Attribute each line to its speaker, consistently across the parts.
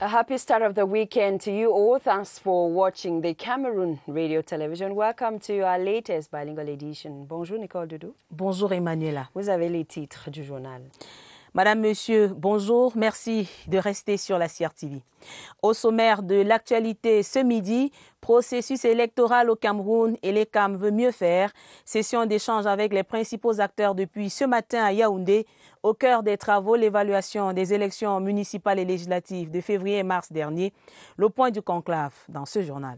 Speaker 1: A happy start of the weekend to you all. Thanks for watching the Cameroon Radio Television. Welcome to our latest bilingual edition. Bonjour Nicole Doudou.
Speaker 2: Bonjour Emmanuela.
Speaker 1: Vous avez les titres du journal.
Speaker 2: Madame, Monsieur, bonjour. Merci de rester sur la CRTV. Au sommaire de l'actualité ce midi, processus électoral au Cameroun et les CAM veut mieux faire. Session d'échange avec les principaux acteurs depuis ce matin à Yaoundé. Au cœur des travaux, l'évaluation des élections municipales et législatives de février et mars dernier. Le point du conclave dans ce journal.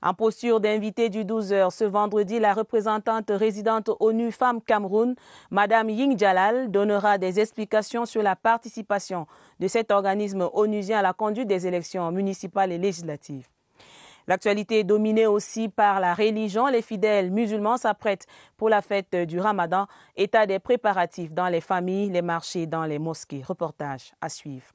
Speaker 2: En posture d'invité du 12h ce vendredi, la représentante résidente ONU Femmes Cameroun, Madame Ying Jalal, donnera des explications sur la participation de cet organisme onusien à la conduite des élections municipales et législatives. L'actualité est dominée aussi par la religion. Les fidèles musulmans s'apprêtent pour la fête du Ramadan. État des préparatifs dans les familles, les marchés, dans les mosquées. Reportage à suivre.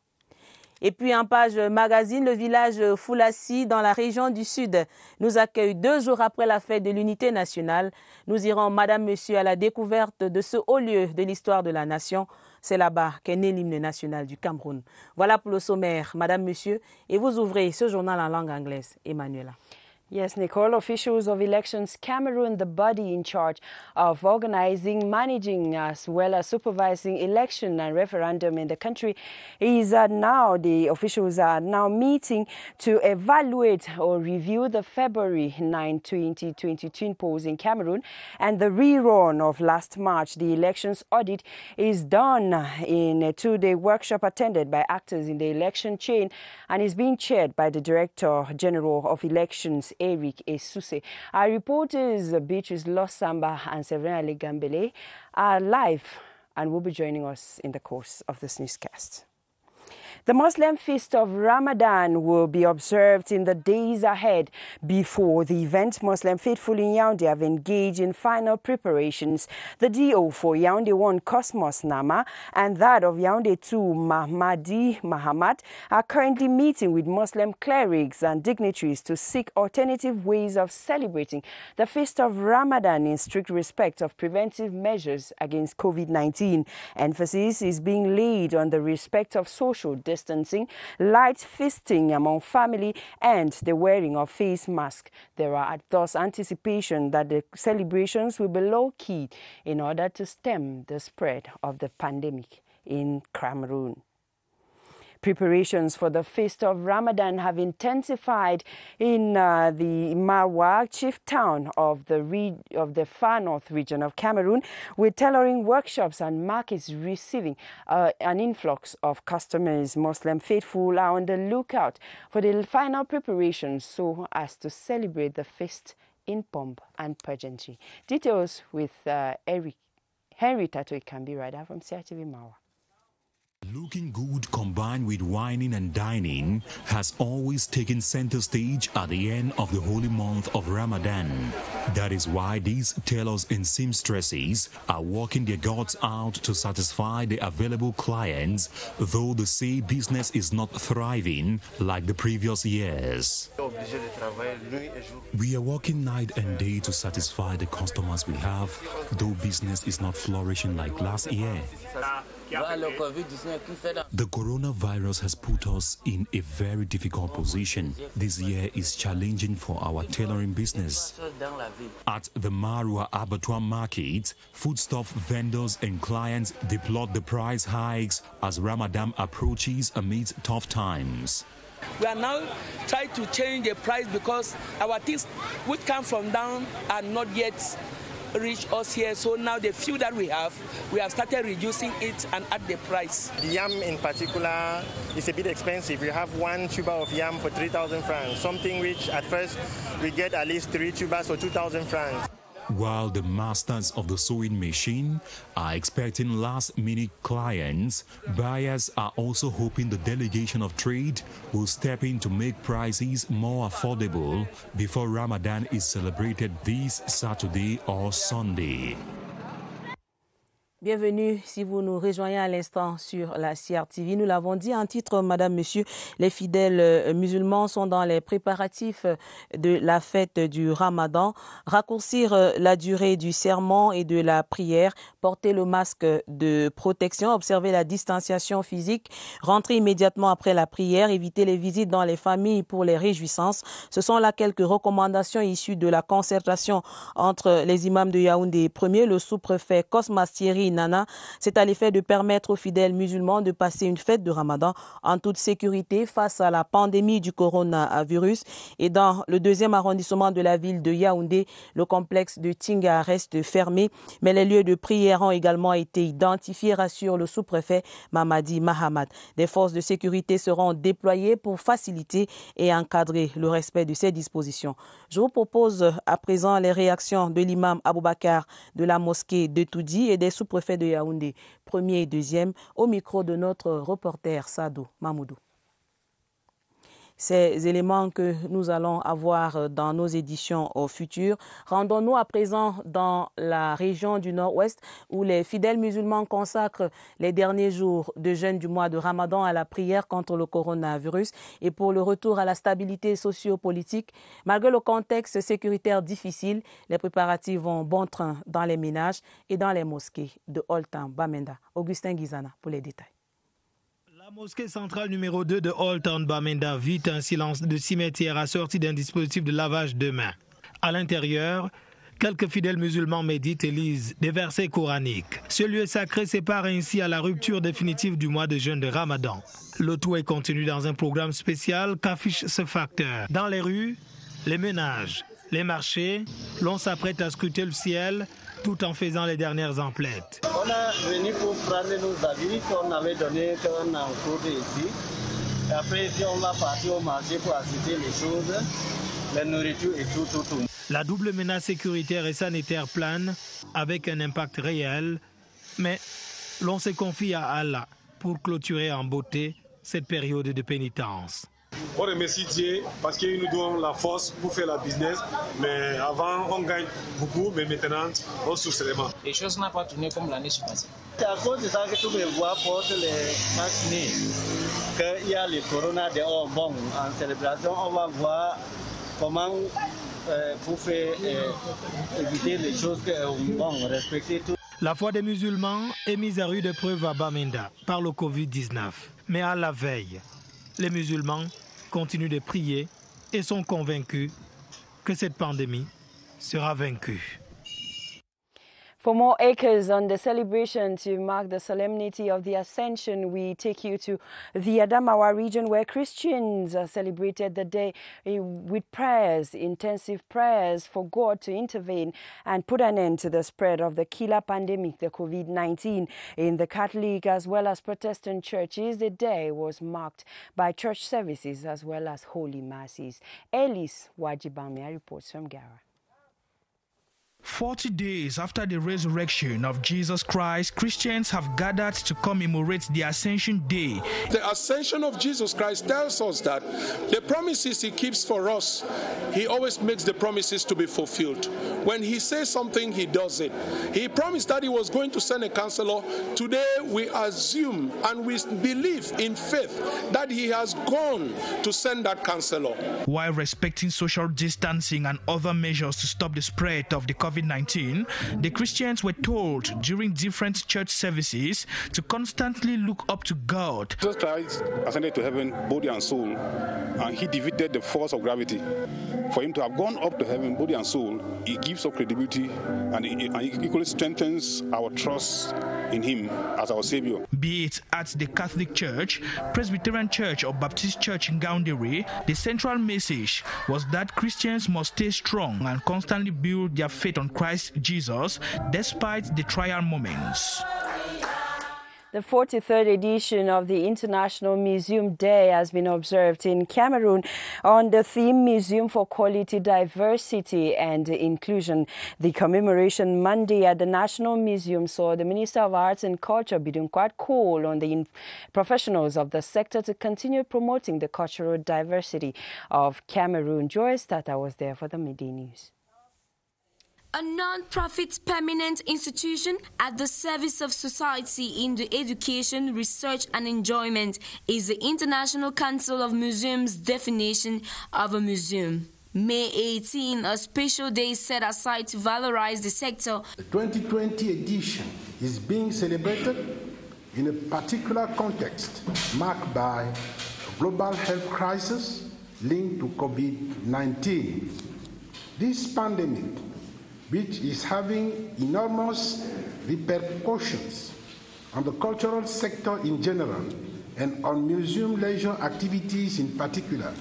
Speaker 2: Et puis en page magazine, le village Foulassi dans la région du Sud nous accueille 2 jours après la fête de l'unité nationale. Nous irons, Madame, Monsieur, à la découverte de ce haut lieu de l'histoire de la nation. C'est là-bas qu'est né l'hymne national du Cameroun. Voilà pour le sommaire, Madame, Monsieur. Et vous ouvrez ce journal en langue anglaise, Emmanuela.
Speaker 1: Yes, Nicole, officials of Elections Cameroon, the body in charge of organizing, managing, as well as supervising election and referendum in the country, the officials are now meeting to evaluate or review the February 9, 2022 polls in Cameroon and the rerun of last March. The elections audit is done in a 2-day workshop attended by actors in the election chain and is being chaired by the Director General of Elections, Eric Esuse. Our reporters Beatrice Losamba and Severina Legambele are live and will be joining us in the course of this newscast. The Muslim feast of Ramadan will be observed in the days ahead. Before the event, Muslim faithful in Yaoundé have engaged in final preparations. The DO for Yaoundé 1, Cosmos Nama, and that of Yaoundé 2, Mahmadi Mahamat, are currently meeting with Muslim clerics and dignitaries to seek alternative ways of celebrating the feast of Ramadan in strict respect of preventive measures against COVID-19. Emphasis is being laid on the respect of social distancing, light feasting among family, and the wearing of face masks. There are thus anticipation that the celebrations will be low-key in order to stem the spread of the pandemic in Cameroon. Preparations for the feast of Ramadan have intensified in the Marwa, chief town of the far north region of Cameroon, with tailoring workshops and markets receiving an influx of customers. Muslim faithful are on the lookout for the final preparations so as to celebrate the feast in pomp and pageantry. Details with Henry Tato Ikambi Rider from CRTV Marwa.
Speaker 3: Looking good combined with whining and dining has always taken center stage at the end of the holy month of Ramadan. That is why these tailors and seamstresses are working their guts out to satisfy the available clients, though they say business is not thriving like the previous years. We are working night and day to satisfy the customers we have, though business is not flourishing like last year. The coronavirus has put us in a very difficult position. This year is challenging for our tailoring business. At the Marwa Abattoir Market, foodstuff vendors and clients deplore the price hikes as Ramadan approaches amid tough times.
Speaker 4: We are now trying to change the price because our things which come from down are not yet reach us here, so now the few that we have started reducing it and at the price.
Speaker 5: The yam in particular is a bit expensive. We have 1 tuber of yam for 3,000 francs, something which at first we get at least 3 tubers for 2,000 francs.
Speaker 3: While the masters of the sewing machine are expecting last-minute clients, buyers are also hoping the delegation of trade will step in to make prices more affordable before Ramadan is celebrated this Saturday or Sunday.
Speaker 2: Bienvenue si vous nous rejoignez à l'instant sur la CRTV. Nous l'avons dit en titre, madame, monsieur, les fidèles musulmans sont dans les préparatifs de la fête du Ramadan. Raccourcir la durée du serment et de la prière, porter le masque de protection, observer la distanciation physique, rentrer immédiatement après la prière, éviter les visites dans les familles pour les réjouissances. Ce sont là quelques recommandations issues de la concertation entre les imams de Yaoundé. Premier, le sous-préfet Cosmas Thierry Nana, c'est à l'effet de permettre aux fidèles musulmans de passer une fête de Ramadan en toute sécurité face à la pandémie du coronavirus. Et dans le 2e arrondissement de la ville de Yaoundé, le complexe de Tinga reste fermé, mais les lieux de prière ont également été identifiés, rassure le sous-préfet Mamadi Mahamad. Des forces de sécurité seront déployées pour faciliter et encadrer le respect de ces dispositions. Je vous propose à présent les réactions de l'imam Aboubakar de la mosquée de Toudi et des sous-préfets de Yaoundé, 1er et 2e, au micro de notre reporter Sadou Mamoudou. Ces éléments que nous allons avoir dans nos éditions futures. Rendons-nous à présent dans la région du Nord-Ouest où les fidèles musulmans consacrent les derniers jours de jeûne du mois de Ramadan à la prière contre le coronavirus et pour le retour à la stabilité socio-politique. Malgré le contexte sécuritaire difficile, les préparatifs vont bon train dans les ménages et dans les mosquées de Oltan, Bamenda. Augustin Guizana pour les détails.
Speaker 6: La mosquée centrale numéro 2 de Old Town Bamenda vit un silence de cimetière assorti d'un dispositif de lavage de mains. À l'intérieur, quelques fidèles musulmans méditent et lisent des versets coraniques. Ce lieu sacré sépare ainsi à la rupture définitive du mois de jeûne de Ramadan. Le tout est contenu dans un programme spécial qu'affiche ce facteur. Dans les rues, les ménages, les marchés, l'on s'apprête à scruter le ciel tout en faisant les dernières emplettes.
Speaker 7: On est venu pour prendre nos habits qu'on avait donné quand on a cours ici. Et après, ici, on va partir au marché pour assister les choses, la nourriture et tout.
Speaker 6: La double menace sécuritaire et sanitaire plane avec un impact réel, mais l'on se confie à Allah pour clôturer en beauté cette période de pénitence.
Speaker 8: On remercie Dieu parce qu'il nous donne la force pour faire la business. Mais avant, on gagne beaucoup, mais maintenant, on souffre seulement.
Speaker 9: Les choses n'ont pas tourné comme l'année passée.
Speaker 7: C'est à cause de ça que tous les voix portent les masques, qu'il y a le corona dehors. Bon, en célébration, on va voir comment pour faire éviter les choses que respecter tout.
Speaker 6: La foi des musulmans est mise à rude épreuve à Bamenda par le Covid-19. Mais à la veille, les musulmans continuent de prier et sont convaincus que cette pandémie sera vaincue.
Speaker 1: For more acres on the celebration to mark the solemnity of the Ascension, we take you to the Adamawa region where Christians celebrated the day with prayers, intensive prayers for God to intervene and put an end to the spread of the killer pandemic, the COVID-19. In the Catholic as well as Protestant churches, the day was marked by church services as well as holy masses. Elise Wajibamia reports from Gara.
Speaker 10: 40 days after the resurrection of Jesus Christ, Christians have gathered to commemorate the Ascension Day.
Speaker 11: The ascension of Jesus Christ tells us that the promises he keeps for us, he always makes the promises to be fulfilled. When he says something, he does it. He promised that he was going to send a counselor. Today we assume and we believe in faith that he has gone to send that counselor.
Speaker 10: While respecting social distancing and other measures to stop the spread of the COVID-19, the Christians were told during different church services to constantly look up to God.
Speaker 12: Jesus Christ ascended to heaven, body and soul, and he defeated the force of gravity. For him to have gone up to heaven, body and soul, it gives us credibility and it equally strengthens our trust in him as our Savior.
Speaker 10: Be it at the Catholic Church, Presbyterian Church or Baptist Church in Gaundere, the central message was that Christians must stay strong and constantly build their faith on Christ Jesus despite the trial moments.
Speaker 1: The 43rd edition of the International Museum Day has been observed in Cameroon on the theme Museum for Quality, Diversity and Inclusion. The commemoration Monday at the National Museum saw the Minister of Arts and Culture, Bidunkwat, call on the professionals of the sector to continue promoting the cultural diversity of Cameroon. Joyce Tata was there for the Midday News.
Speaker 13: A non-profit permanent institution at the service of society in the education, research and enjoyment is the International Council of Museums' definition of a museum. May 18, a special day set aside to valorize the sector.
Speaker 14: The 2020 edition is being celebrated in a particular context marked by a global health crisis linked to COVID-19. This pandemic, which is having enormous repercussions on the cultural sector in general and on museum leisure activities in particular,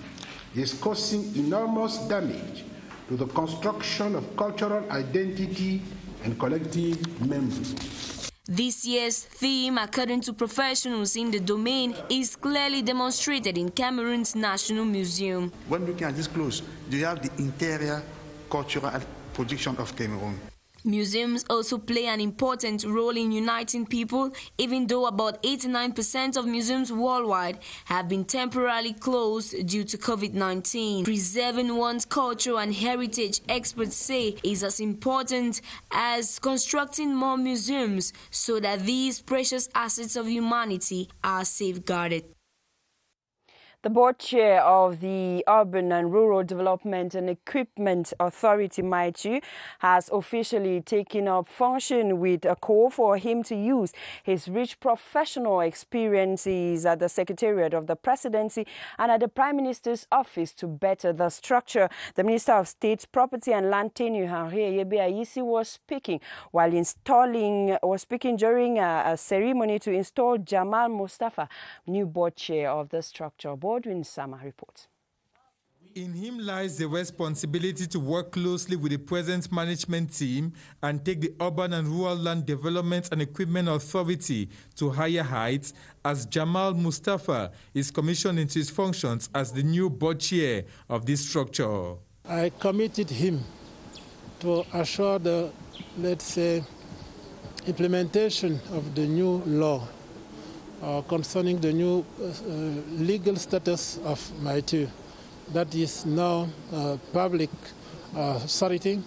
Speaker 14: is causing enormous damage to the construction of cultural identity and collective memory.
Speaker 13: This year's theme, according to professionals in the domain, is clearly demonstrated in Cameroon's National Museum.
Speaker 15: When looking at this close, do you have the interior cultural production of Cameroon?
Speaker 13: Museums also play an important role in uniting people, even though about 89% of museums worldwide have been temporarily closed due to COVID-19. Preserving one's culture and heritage, experts say, is as important as constructing more museums so that these precious assets of humanity are safeguarded.
Speaker 1: The board chair of the Urban and Rural Development and Equipment Authority, PATYCHOU, has officially taken up function with a call for him to use his rich professional experiences at the Secretariat of the Presidency and at the Prime Minister's office to better the structure. The Minister of State, Property and Land Tenure, Henri Ayisi, was speaking during a ceremony to install Jamal Mustafa, new board chair of the structure. Bodwin Sama reports.
Speaker 16: In him lies the responsibility to work closely with the present management team and take the Urban and Rural Land Development and Equipment Authority to higher heights as Jamal Mustafa is commissioned into his functions as the new board chair of this structure.
Speaker 17: I committed him to assure the, let's say, implementation of the new law concerning the new legal status of PATYCHOU. That is now public authority.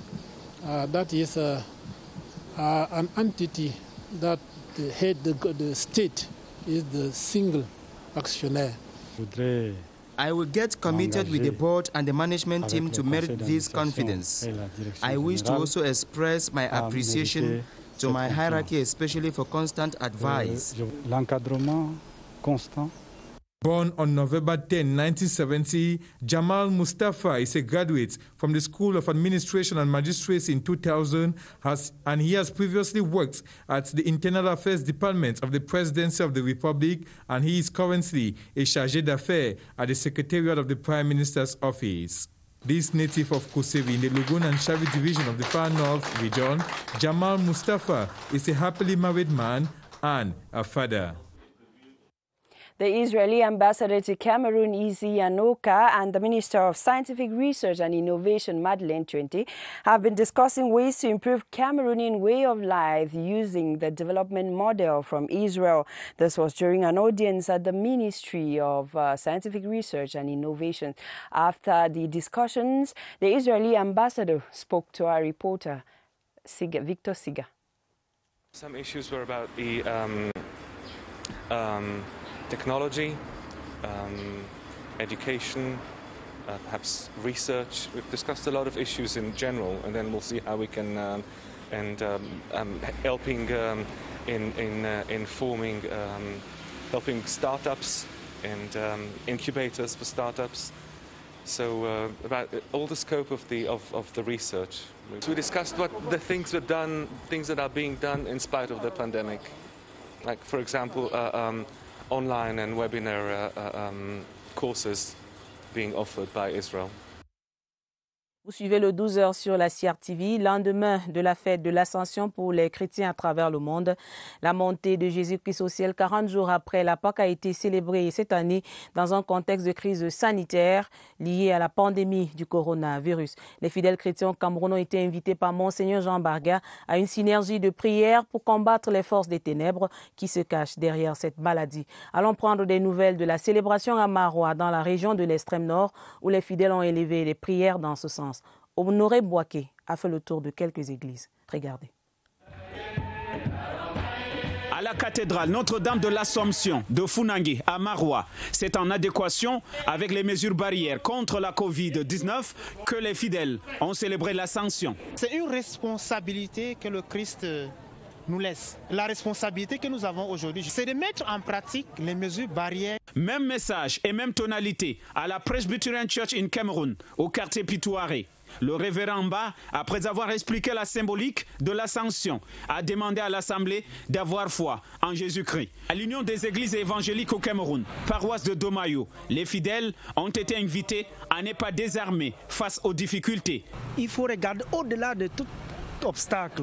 Speaker 17: That is an entity that the head, the state, is the single actionnaire.
Speaker 18: I will get committed with the board and the management team to merit this confidence. I wish to also express my appreciation to my hierarchy, especially for constant advice.
Speaker 16: Born on November 10, 1970, Jamal Mustafa is a graduate from the School of Administration and Magistracy in 2000, and he has previously worked at the Internal Affairs Department of the Presidency of the Republic, and he is currently a chargé d'affaires at the Secretariat of the Prime Minister's office. This native of Kosevi in the Logun and Shavi division of the Far North region, Jamal Mustafa is a happily married man and a father.
Speaker 1: The Israeli ambassador to Cameroon, Izzy Anoka, and the Minister of Scientific Research and Innovation, Madeleine Twente, have been discussing ways to improve Cameroonian way of life using the development model from Israel. This was during an audience at the Ministry of Scientific Research and Innovation. After the discussions, the Israeli ambassador spoke to our reporter, Victor Siga.
Speaker 19: Some issues were about the technology, education, perhaps research. We've discussed a lot of issues in general, and then we'll see how we can helping in forming, helping startups and incubators for startups. So about all the scope of the research. So we discussed what the things that are being done in spite of the pandemic, like for example. Online and webinar courses being offered by Israel.
Speaker 2: Vous suivez le 12h sur la CRTV, lendemain de la fête de l'Ascension pour les chrétiens à travers le monde. La montée de Jésus-Christ au ciel 40 jours après la Pâque a été célébrée cette année dans un contexte de crise sanitaire liée à la pandémie du coronavirus. Les fidèles chrétiens au Cameroun ont été invités par Monseigneur Jean Barga à une synergie de prière pour combattre les forces des ténèbres qui se cachent derrière cette maladie. Allons prendre des nouvelles de la célébration à Marois dans la région de l'extrême nord où les fidèles ont élevé les prières dans ce sens. Honoré Boaké a fait le tour de quelques églises. Regardez.
Speaker 20: À la cathédrale Notre-Dame de l'Assomption de Funangi, à Maroua, c'est en adéquation avec les mesures barrières contre la Covid-19 que les fidèles ont célébré l'Ascension.
Speaker 21: C'est une responsabilité que le Christ nous laisse. La responsabilité que nous avons aujourd'hui, c'est de mettre en pratique les mesures barrières.
Speaker 20: Même message et même tonalité à la Presbyterian Church in Cameroun, au quartier Pitouaré. Le révérend Ba, après avoir expliqué la symbolique de l'Ascension, a demandé à l'Assemblée d'avoir foi en Jésus-Christ. À l'Union des églises évangéliques au Cameroun, paroisse de Domayo, les fidèles ont été invités à ne pas désarmer face aux difficultés.
Speaker 22: Il faut regarder au-delà de tout obstacle,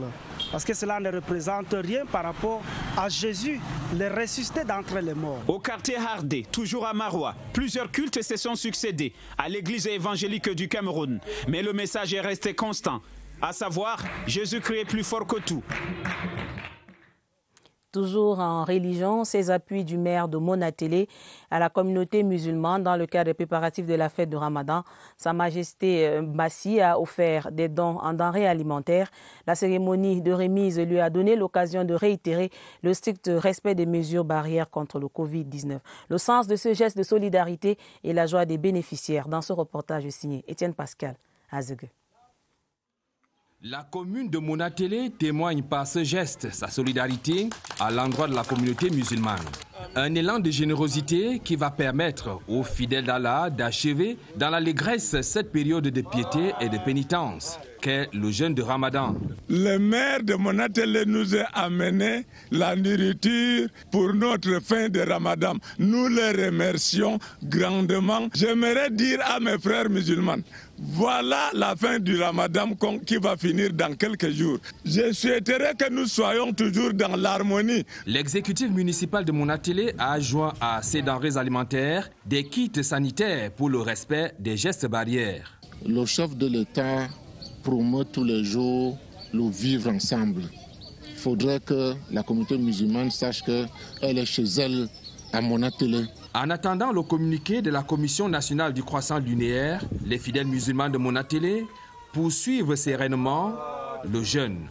Speaker 22: parce que cela ne représente rien par rapport à Jésus, le ressuscité d'entre les morts.
Speaker 20: Au quartier Hardé, toujours à Maroua, plusieurs cultes se sont succédés à l'église évangélique du Cameroun. Mais le message est resté constant, à savoir Jésus-Christ est plus fort que tout.
Speaker 2: Toujours en religion, ces appuis du maire de Monatélé à la communauté musulmane dans le cadre des préparatifs de la fête de Ramadan. Sa Majesté Bassi a offert des dons en denrées alimentaires. La cérémonie de remise lui a donné l'occasion de réitérer le strict respect des mesures barrières contre le Covid-19. Le sens de ce geste de solidarité et la joie des bénéficiaires dans ce reportage signé Étienne Pascal Azegue.
Speaker 23: La commune de Monatélé témoigne par ce geste sa solidarité à l'endroit de la communauté musulmane. Un élan de générosité qui va permettre aux fidèles d'Allah d'achever dans l'allégresse cette période de piété et de pénitence qu'est le jeûne de Ramadan.
Speaker 24: Le maire de Monatélé nous a amené la nourriture pour notre fin de Ramadan. Nous les remercions grandement. J'aimerais dire à mes frères musulmans, voilà la fin du Ramadan qui va finir dans quelques jours. Je souhaiterais que nous soyons toujours dans l'harmonie.
Speaker 23: L'exécutif municipal de Monatélé a joint à ces denrées alimentaires des kits sanitaires pour le respect des gestes barrières.
Speaker 25: Le chef de l'État promeut tous les jours le vivre ensemble. Il faudrait que la communauté musulmane sache qu'elle est chez elle à Monatélé.
Speaker 23: En attendant le communiqué de la Commission nationale du croissant linéaire, les fidèles musulmans de Monatélé poursuivent sereinement le jeûne.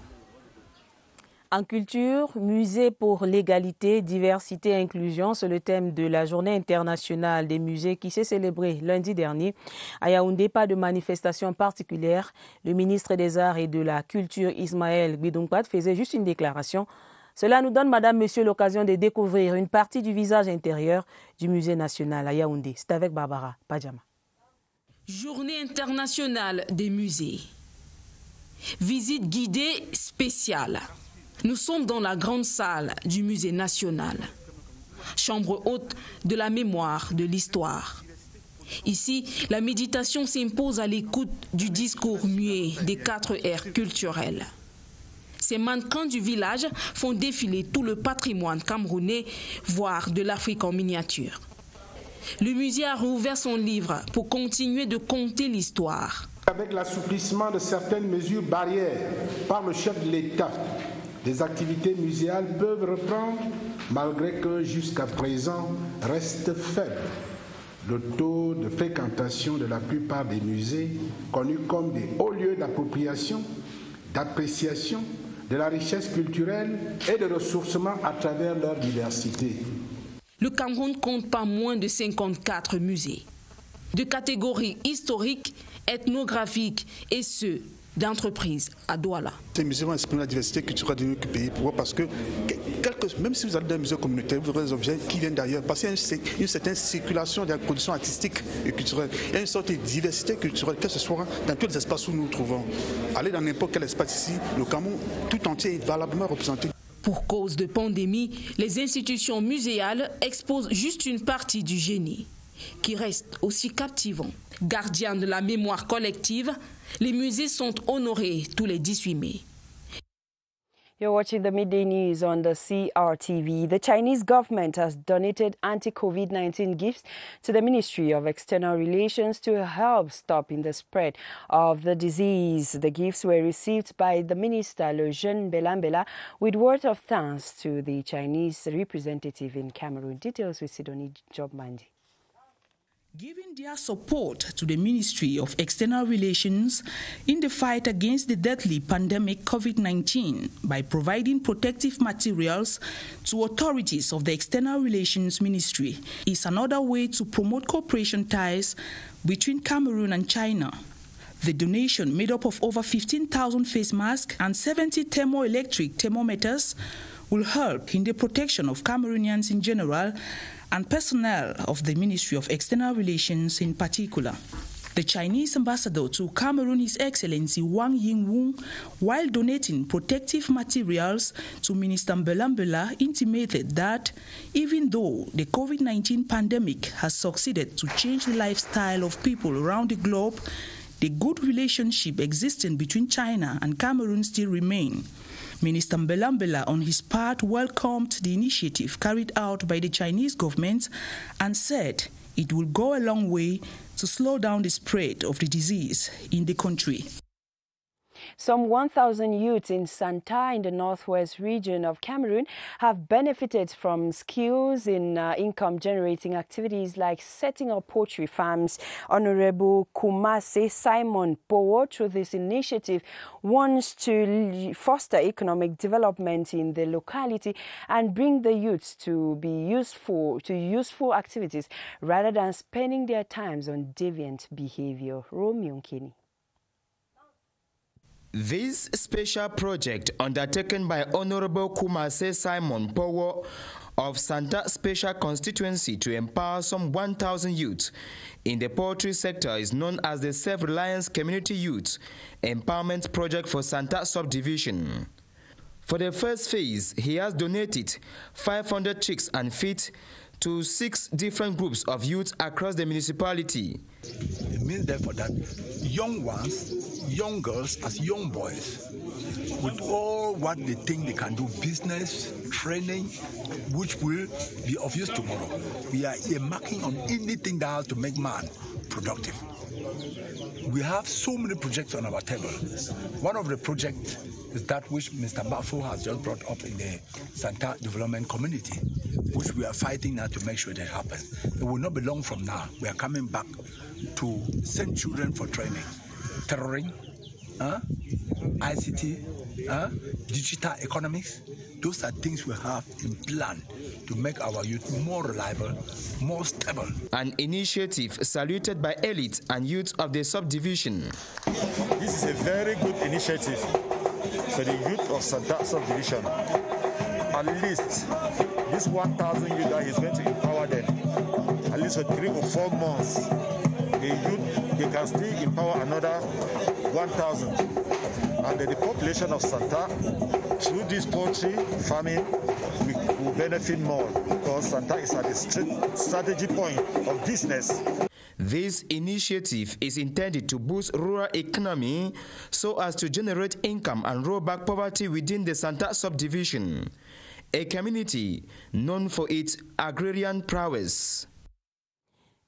Speaker 2: En culture, musée pour l'égalité, diversité et inclusion, c'est le thème de la journée internationale des musées qui s'est célébrée lundi dernier. À Yaoundé, pas de manifestation particulière. Le ministre des Arts et de la Culture, Ismaël Bidongpat, faisait juste une déclaration. Cela nous donne, madame, monsieur, l'occasion de découvrir une partie du visage intérieur du musée national à Yaoundé. C'est avec Barbara Padjama.
Speaker 26: Journée internationale des musées. Visite guidée spéciale. Nous sommes dans la grande salle du musée national. Chambre haute de la mémoire, de l'histoire. Ici, la méditation s'impose à l'écoute du discours muet des 4 R culturels. Ces mannequins du village font défiler tout le patrimoine camerounais, voire de l'Afrique en miniature. Le musée a rouvert son livre pour continuer de conter l'histoire.
Speaker 14: Avec l'assouplissement de certaines mesures barrières par le chef de l'État, les activités muséales peuvent reprendre malgré que jusqu'à présent reste faible. Le taux de fréquentation de la plupart des musées, connus comme des hauts lieux d'appropriation, d'appréciation de la richesse culturelle et de ressourcement à travers leur diversité.
Speaker 26: Le Cameroun compte pas moins de 54 musées, de catégories historiques, ethnographiques et ceux d'entreprises à Douala.
Speaker 15: Ces musées vont exprimer la diversité culturelle de notre pays. Pourquoi? Parce que même si vous allez dans un musée communautaire, vous aurez des objets qui viennent d'ailleurs. Parce qu'il y a une certaine circulation de la production artistique et culturelle. Il y a une sorte de diversité culturelle, que ce soit dans tous les espaces où nous nous trouvons. Allez dans n'importe quel espace ici, le Cameroun tout entier est valablement représenté.
Speaker 26: Pour cause de pandémie, les institutions muséales exposent juste une partie du génie, qui reste aussi captivant. Gardiens de la mémoire collective, les musées sont honorés tous les 18 mai.
Speaker 1: You're watching the midday news on the CRTV. The Chinese government has donated anti-COVID-19 gifts to the Ministry of External Relations to help stopping the spread of the disease. The gifts were received by the minister, Le Jeune Belambela, with words of thanks to the Chinese representative in Cameroon. Details with Sidonie Jobmandi.
Speaker 10: Giving their support to the Ministry of External Relations in the fight against the deadly pandemic COVID-19 by providing protective materials to authorities of the External Relations Ministry is another way to promote cooperation ties between Cameroon and China. The donation, made up of over 15,000 face masks and 70 thermoelectric thermometers, will help in the protection of Cameroonians in general and personnel of the Ministry of External Relations in particular. The Chinese ambassador to Cameroon, His Excellency Wang Yingwu, while donating protective materials to Minister Mbela, intimated that even though the COVID-19 pandemic has succeeded to change the lifestyle of people around the globe, the good relationship existing between China and Cameroon still remain. Minister Mbela, on his part, welcomed the initiative carried out by the Chinese government and said it will go a long way to slow down the spread of the disease in the country.
Speaker 1: Some 1,000 youths in Santa in the northwest region of Cameroon have benefited from skills in income-generating activities like setting up poultry farms. Honorable Kumase Simon Powo, through this initiative, wants to foster economic development in the locality and bring the youths to useful activities rather than spending their times on deviant behavior. Romeo Nkini.
Speaker 18: This special project, undertaken by Honorable Kumase Simon Powo of Santa Special Constituency to empower some 1,000 youths in the poultry sector, is known as the Self-Reliance Community Youth Empowerment Project for Santa Subdivision. For the first phase, he has donated 500 chicks and feet to 6 different groups of youths across the municipality.
Speaker 3: It means therefore that young ones, young girls as young boys, with all what they think they can do, business, training, which will be of use tomorrow. We are earmarking on anything that has to make man productive. We have so many projects on our table. One of the projects is that which Mr. Bafo has just brought up in the Santa Development Community, which we are fighting now to make sure that happens. It will not be long from now. We are coming back to send children for training. Tailoring, ICT, digital economics. Those are things we have in plan to make our youth more reliable, more stable.
Speaker 18: An initiative saluted by elites and youth of the subdivision.
Speaker 4: This is a very good initiative for the youth of Santa subdivision. At least this 1,000 youth that he's going to empower them, at least for 3 or 4 months, the youth, they can still empower another 1,000. And the population of Santa, through this poultry farming, will benefit more because Santa is at the strategy point of business.
Speaker 18: This initiative is intended to boost rural economy so as to generate income and roll back poverty within the Santa subdivision, a community known for its agrarian prowess.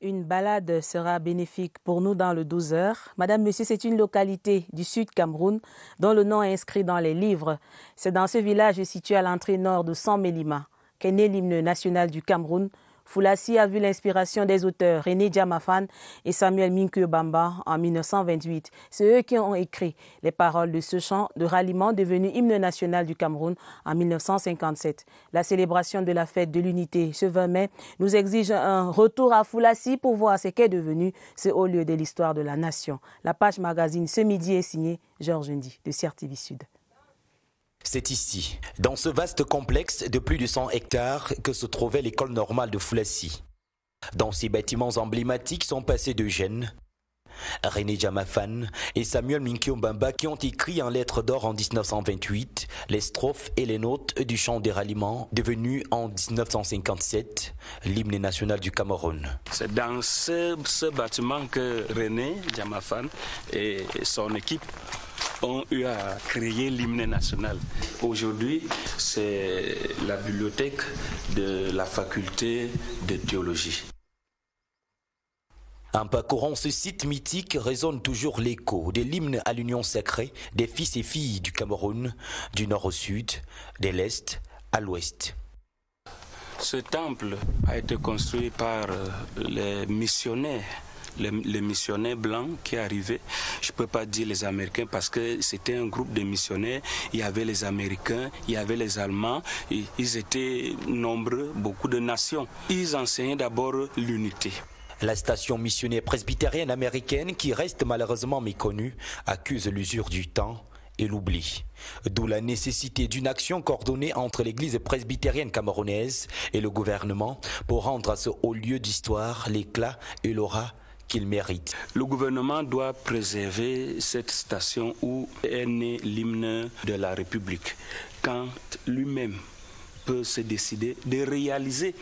Speaker 2: Une balade sera bénéfique pour nous dans le 12 heures. Madame, Monsieur, c'est une localité du sud Cameroun dont le nom est inscrit dans les livres. C'est dans ce village situé à l'entrée nord de San-Mélima qu'est né l'hymne national du Cameroun. Foulassi a vu l'inspiration des auteurs René Djamafan et Samuel Minkyo Bamba en 1928. C'est eux qui ont écrit les paroles de ce chant de ralliement devenu hymne national du Cameroun en 1957. La célébration de la fête de l'unité ce 20 mai nous exige un retour à Foulassi pour voir ce qu'est devenu ce haut lieu de l'histoire de la nation. La page magazine ce midi est signée Georges Ndi de CRTV Sud.
Speaker 5: C'est ici, dans ce vaste complexe de plus de 100 hectares, que se trouvait l'école normale de Foulassi. Dans ces bâtiments emblématiques sont passés deux jeunes, René Djamafan et Samuel Minkyo Bamba, qui ont écrit en lettres d'or en 1928 les strophes et les notes du chant des ralliements, devenu en 1957 l'hymne national du Cameroun.
Speaker 7: C'est dans ce bâtiment que René Djamafan et son équipe ont eu à créer l'hymne national. Aujourd'hui, c'est la bibliothèque de la faculté de théologie.
Speaker 5: En parcourant ce site mythique résonne toujours l'écho de l'hymne à l'union sacrée des fils et filles du Cameroun, du nord au sud, de l'est à l'ouest.
Speaker 7: Ce temple a été construit par les missionnaires. Les missionnaires blancs qui arrivaient, je ne peux pas dire les Américains parce que c'était un groupe de missionnaires, il y avait les Américains, il y avait les Allemands, ils étaient nombreux, beaucoup de nations. Ils enseignaient d'abord l'unité.
Speaker 5: La station missionnaire presbytérienne américaine, qui reste malheureusement méconnue, accuse l'usure du temps et l'oubli. D'où la nécessité d'une action coordonnée entre l'église presbytérienne camerounaise et le gouvernement pour rendre à ce haut lieu d'histoire l'éclat et l'aura qu'il mérite.
Speaker 7: Le gouvernement doit préserver cette station où est né l'hymne de la République, quand lui-même peut se décider de réaliser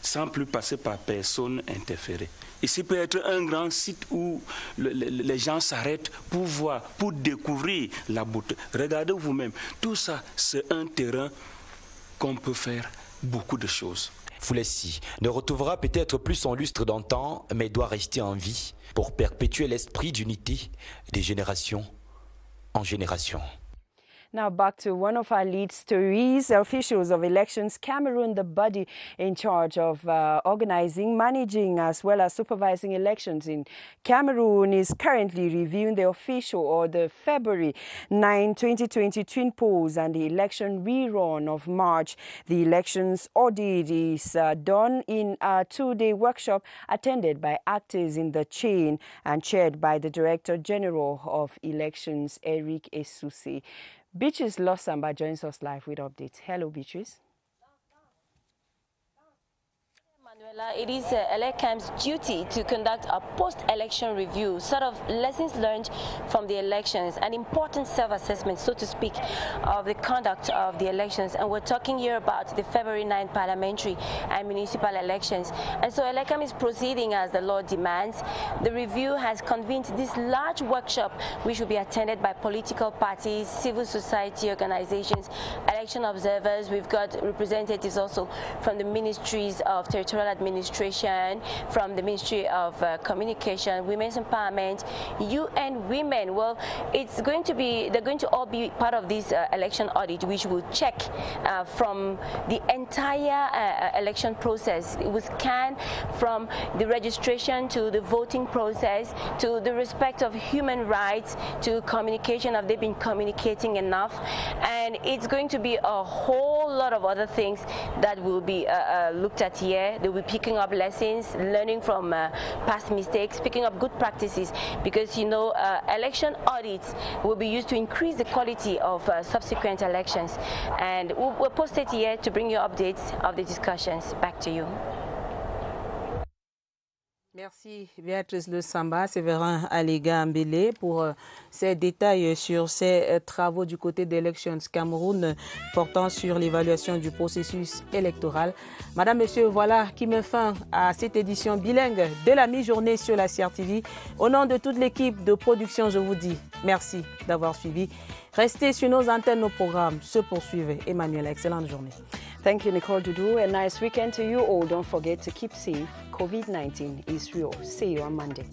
Speaker 7: sans plus passer par personne interférée. Ici peut être un grand site où les gens s'arrêtent pour voir, pour découvrir la beauté. Regardez vous-même, tout ça c'est un terrain qu'on peut faire beaucoup de choses.
Speaker 5: Foulassi ne retrouvera peut-être plus son lustre d'antan, mais doit rester en vie pour perpétuer l'esprit d'unité des générations en génération.
Speaker 1: Now back to one of our lead stories. Officials of Elections Cameroon, the body in charge of organizing, managing as well as supervising elections in Cameroon, is currently reviewing the official or the February 9, 2020 twin polls and the election rerun of March. The elections audit is done in a two-day workshop attended by actors in the chain and chaired by the Director General of Elections, Eric Esuse. Beatrice Losamba joins us live with updates. Hello, Beatrice.
Speaker 6: It is ELECAM's duty to conduct a post-election review, sort of lessons learned from the elections, an important self-assessment, so to speak, of the conduct of the elections. And we're talking here about the February 9 parliamentary and municipal elections. And so ELECAM is proceeding as the law demands. The review has convened this large workshop, which will be attended by political parties, civil society organizations, election observers. We've got representatives also from the ministries of territorial administration, from the Ministry of Communication, Women's Empowerment, UN Women. Well, it's going to be, they're going to all be part of this election audit, which will check from the entire election process. It will scan from the registration to the voting process, to the respect of human rights, to communication. Have they been communicating enough? And it's going to be a whole lot of other things that will be looked at here. They will be picking up lessons, learning from past mistakes, picking up good practices, because you know election audits will be used to increase the quality of subsequent elections. And we'll post it here to bring you updates of the discussions. Back to you.
Speaker 2: Merci Béatrice Le Samba, Séverin Aléga Mbélé pour ces détails sur ces travaux du côté d'Elections Cameroun portant sur l'évaluation du processus électoral. Madame, Monsieur, voilà qui met fin à cette édition bilingue de la mi-journée sur la CRTV. Au nom de toute l'équipe de production, je vous dis merci d'avoir suivi. Restez sur nos antennes, nos programmes se poursuivent. Emmanuel, excellente journée.
Speaker 1: Thank you, Nicole Dudu. A nice weekend to you all. Don't forget to keep safe. COVID-19 is real. See you on Monday.